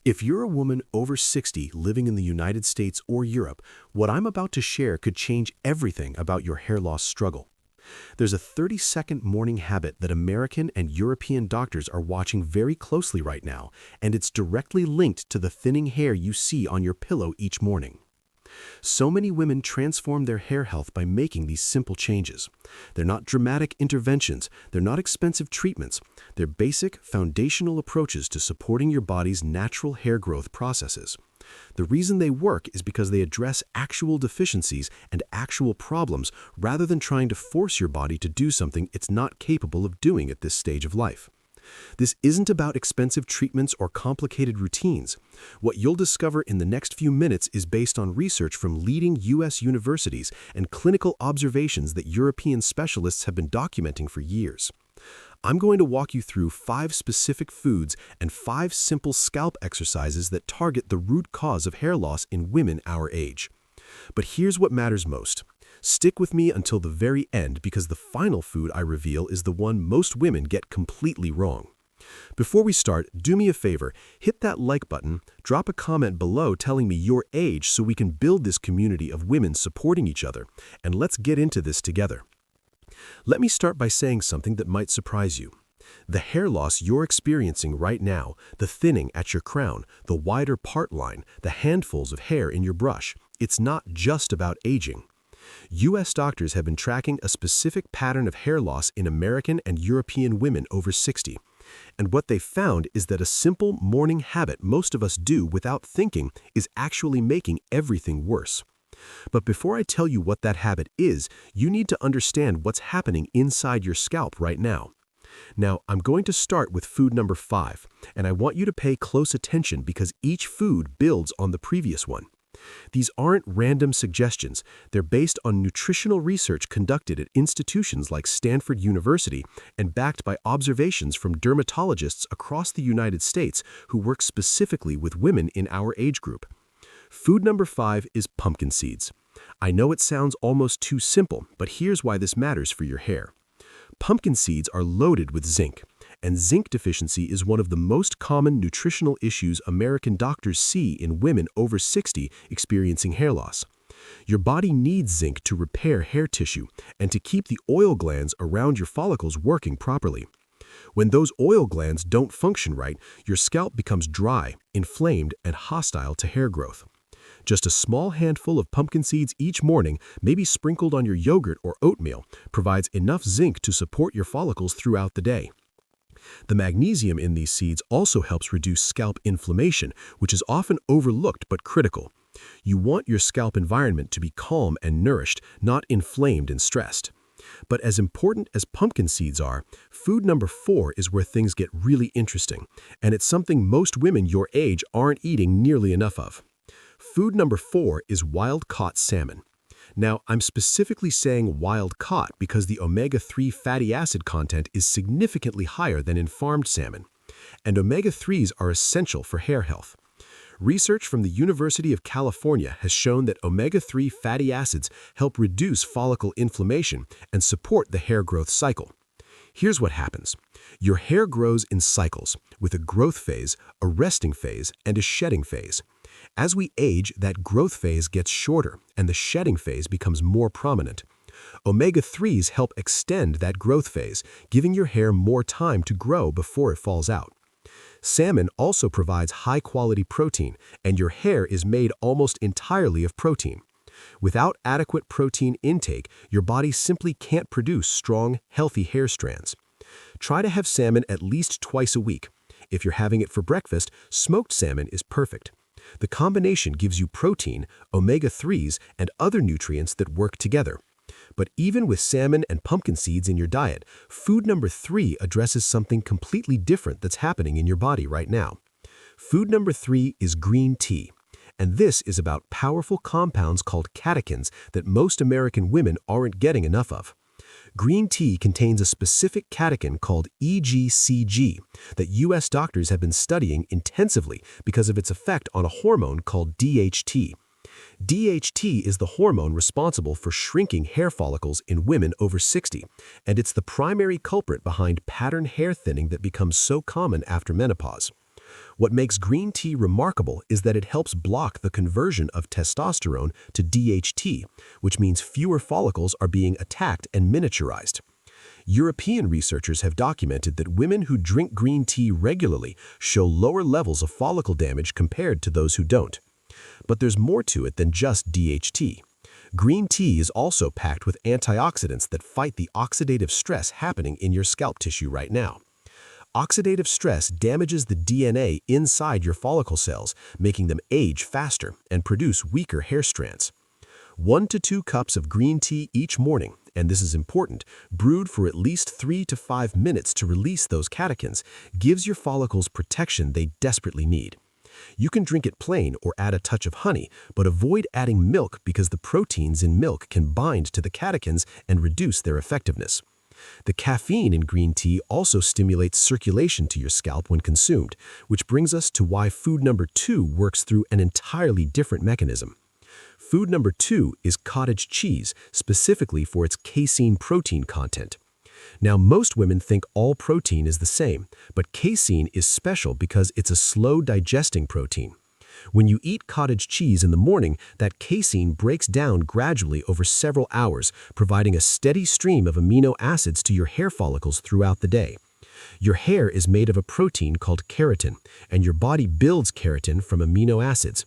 If you're a woman over 60 living in the United States or Europe, what I'm about to share could change everything about your hair loss struggle. There's a 30-second morning habit that American and European doctors are watching very closely right now, and it's directly linked to the thinning hair you see on your pillow each morning. So many women transform their hair health by making these simple changes. They're not dramatic interventions, they're not expensive treatments, they're basic, foundational approaches to supporting your body's natural hair growth processes. The reason they work is because they address actual deficiencies and actual problems rather than trying to force your body to do something it's not capable of doing at this stage of life. This isn't about expensive treatments or complicated routines. What you'll discover in the next few minutes is based on research from leading U.S. universities and clinical observations that European specialists have been documenting for years. I'm going to walk you through 5 specific foods and 5 simple scalp exercises that target the root cause of hair loss in women our age. But here's what matters most. Stick with me until the very end because the final food I reveal is the one most women get completely wrong. Before we start, do me a favor, hit that like button, drop a comment below telling me your age so we can build this community of women supporting each other, and let's get into this together. Let me start by saying something that might surprise you. The hair loss you're experiencing right now, the thinning at your crown, the wider part line, the handfuls of hair in your brush, it's not just about aging. U.S. doctors have been tracking a specific pattern of hair loss in American and European women over 60. And what they found is that a simple morning habit most of us do without thinking is actually making everything worse. But before I tell you what that habit is, you need to understand what's happening inside your scalp right now. Now, I'm going to start with food number 5, and I want you to pay close attention because each food builds on the previous one. These aren't random suggestions. They're based on nutritional research conducted at institutions like Stanford University and backed by observations from dermatologists across the United States who work specifically with women in our age group. Food number 5 is pumpkin seeds. I know it sounds almost too simple, but here's why this matters for your hair. Pumpkin seeds are loaded with zinc, and zinc deficiency is one of the most common nutritional issues American doctors see in women over 60 experiencing hair loss. Your body needs zinc to repair hair tissue and to keep the oil glands around your follicles working properly. When those oil glands don't function right, your scalp becomes dry, inflamed, and hostile to hair growth. Just a small handful of pumpkin seeds each morning, maybe sprinkled on your yogurt or oatmeal, provides enough zinc to support your follicles throughout the day. The magnesium in these seeds also helps reduce scalp inflammation, which is often overlooked but critical. You want your scalp environment to be calm and nourished, not inflamed and stressed. But as important as pumpkin seeds are, food number 4 is where things get really interesting, and it's something most women your age aren't eating nearly enough of. Food number 4 is wild-caught salmon. Now, I'm specifically saying wild-caught because the omega-3 fatty acid content is significantly higher than in farmed salmon, and omega-3s are essential for hair health. Research from the University of California has shown that omega-3 fatty acids help reduce follicle inflammation and support the hair growth cycle. Here's what happens. Your hair grows in cycles, with a growth phase, a resting phase, and a shedding phase. As we age, that growth phase gets shorter and the shedding phase becomes more prominent. Omega-3s help extend that growth phase, giving your hair more time to grow before it falls out. Salmon also provides high-quality protein, and your hair is made almost entirely of protein. Without adequate protein intake, your body simply can't produce strong, healthy hair strands. Try to have salmon at least twice a week. If you're having it for breakfast, smoked salmon is perfect. The combination gives you protein, omega-3s, and other nutrients that work together. But even with salmon and pumpkin seeds in your diet, food number 3 addresses something completely different that's happening in your body right now. Food number 3 is green tea. And this is about powerful compounds called catechins that most American women aren't getting enough of. Green tea contains a specific catechin called EGCG that U.S. doctors have been studying intensively because of its effect on a hormone called DHT. DHT is the hormone responsible for shrinking hair follicles in women over 60, and it's the primary culprit behind pattern hair thinning that becomes so common after menopause. What makes green tea remarkable is that it helps block the conversion of testosterone to DHT, which means fewer follicles are being attacked and miniaturized. European researchers have documented that women who drink green tea regularly show lower levels of follicle damage compared to those who don't. But there's more to it than just DHT. Green tea is also packed with antioxidants that fight the oxidative stress happening in your scalp tissue right now. Oxidative stress damages the DNA inside your follicle cells, making them age faster and produce weaker hair strands. 1 to 2 cups of green tea each morning, and this is important, brewed for at least 3 to 5 minutes to release those catechins, gives your follicles protection they desperately need. You can drink it plain or add a touch of honey, but avoid adding milk because the proteins in milk can bind to the catechins and reduce their effectiveness. The caffeine in green tea also stimulates circulation to your scalp when consumed, which brings us to why food number 2 works through an entirely different mechanism. Food number 2 is cottage cheese, specifically for its casein protein content. Now, most women think all protein is the same, but casein is special because it's a slow-digesting protein. When you eat cottage cheese in the morning, that casein breaks down gradually over several hours, providing a steady stream of amino acids to your hair follicles throughout the day. Your hair is made of a protein called keratin, and your body builds keratin from amino acids.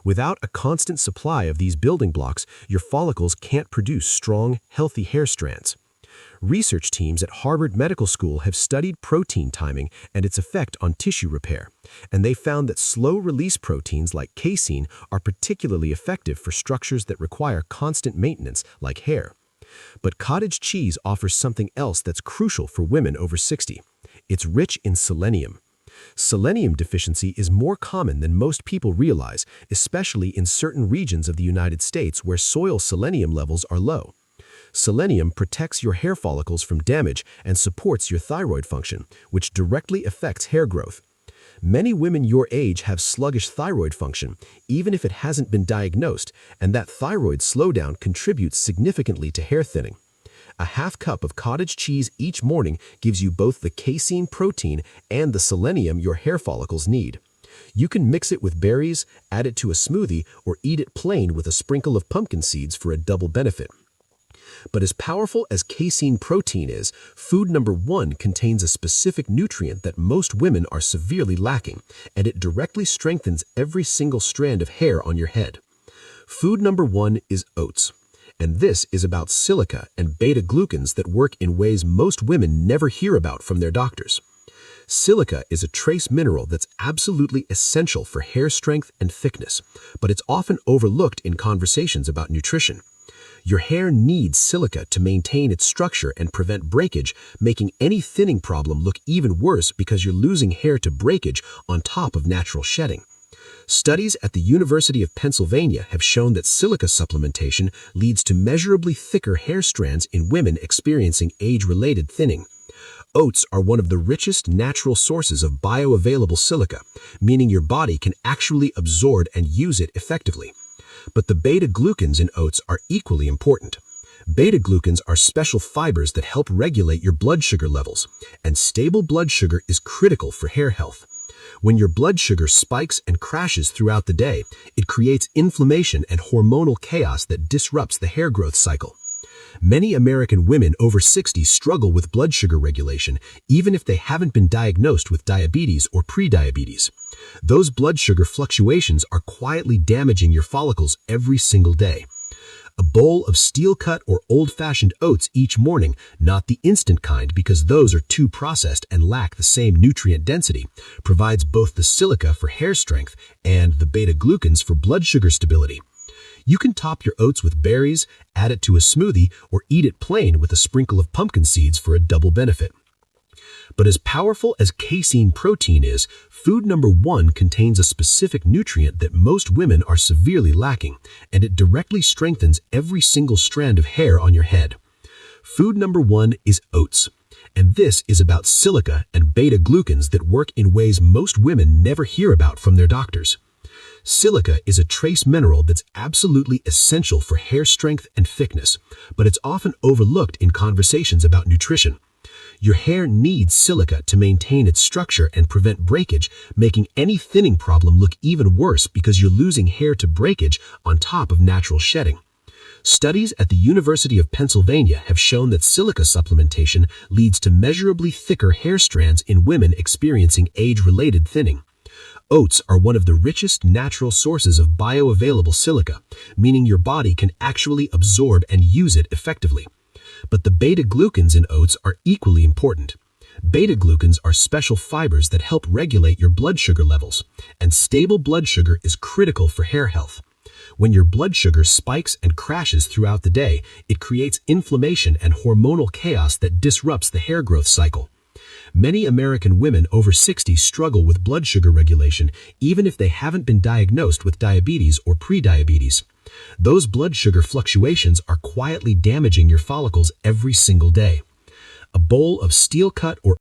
Without a constant supply of these building blocks, your follicles can't produce strong, healthy hair strands. Research teams at Harvard Medical School have studied protein timing and its effect on tissue repair, and they found that slow-release proteins like casein are particularly effective for structures that require constant maintenance, like hair. But cottage cheese offers something else that's crucial for women over 60. It's rich in selenium. Selenium deficiency is more common than most people realize, especially in certain regions of the United States where soil selenium levels are low. Selenium protects your hair follicles from damage and supports your thyroid function, which directly affects hair growth. Many women your age have sluggish thyroid function, even if it hasn't been diagnosed, and that thyroid slowdown contributes significantly to hair thinning. A half cup of cottage cheese each morning gives you both the casein protein and the selenium your hair follicles need. You can mix it with berries, add it to a smoothie, or eat it plain with a sprinkle of pumpkin seeds for a double benefit. But as powerful as casein protein is, food number 1 contains a specific nutrient that most women are severely lacking, and it directly strengthens every single strand of hair on your head. Food number 1 is oats. And this is about silica and beta-glucans that work in ways most women never hear about from their doctors. Silica is a trace mineral that's absolutely essential for hair strength and thickness, but it's often overlooked in conversations about nutrition. Your hair needs silica to maintain its structure and prevent breakage, making any thinning problem look even worse because you're losing hair to breakage on top of natural shedding. Studies at the University of Pennsylvania have shown that silica supplementation leads to measurably thicker hair strands in women experiencing age-related thinning. Oats are one of the richest natural sources of bioavailable silica, meaning your body can actually absorb and use it effectively. But the beta-glucans in oats are equally important. Beta-glucans are special fibers that help regulate your blood sugar levels, and stable blood sugar is critical for hair health. When your blood sugar spikes and crashes throughout the day, it creates inflammation and hormonal chaos that disrupts the hair growth cycle. Many American women over 60 struggle with blood sugar regulation, even if they haven't been diagnosed with diabetes or prediabetes. Those blood sugar fluctuations are quietly damaging your follicles every single day. A bowl of steel-cut or old-fashioned oats each morning, not the instant kind because those are too processed and lack the same nutrient density, provides both the silica for hair strength and the beta-glucans for blood sugar stability. You can top your oats with berries, add it to a smoothie, or eat it plain with a sprinkle of pumpkin seeds for a double benefit. But as powerful as casein protein is, food number 1 contains a specific nutrient that most women are severely lacking, and it directly strengthens every single strand of hair on your head. Food number 1 is oats, and this is about silica and beta-glucans that work in ways most women never hear about from their doctors. Silica is a trace mineral that's absolutely essential for hair strength and thickness, but it's often overlooked in conversations about nutrition. Your hair needs silica to maintain its structure and prevent breakage, making any thinning problem look even worse because you're losing hair to breakage on top of natural shedding. Studies at the University of Pennsylvania have shown that silica supplementation leads to measurably thicker hair strands in women experiencing age-related thinning. Oats are one of the richest natural sources of bioavailable silica, meaning your body can actually absorb and use it effectively. But the beta-glucans in oats are equally important. Beta-glucans are special fibers that help regulate your blood sugar levels, and stable blood sugar is critical for hair health. When your blood sugar spikes and crashes throughout the day, it creates inflammation and hormonal chaos that disrupts the hair growth cycle. Many American women over 60 struggle with blood sugar regulation even if they haven't been diagnosed with diabetes or prediabetes. Those blood sugar fluctuations are quietly damaging your follicles every single day. A bowl of steel-cut or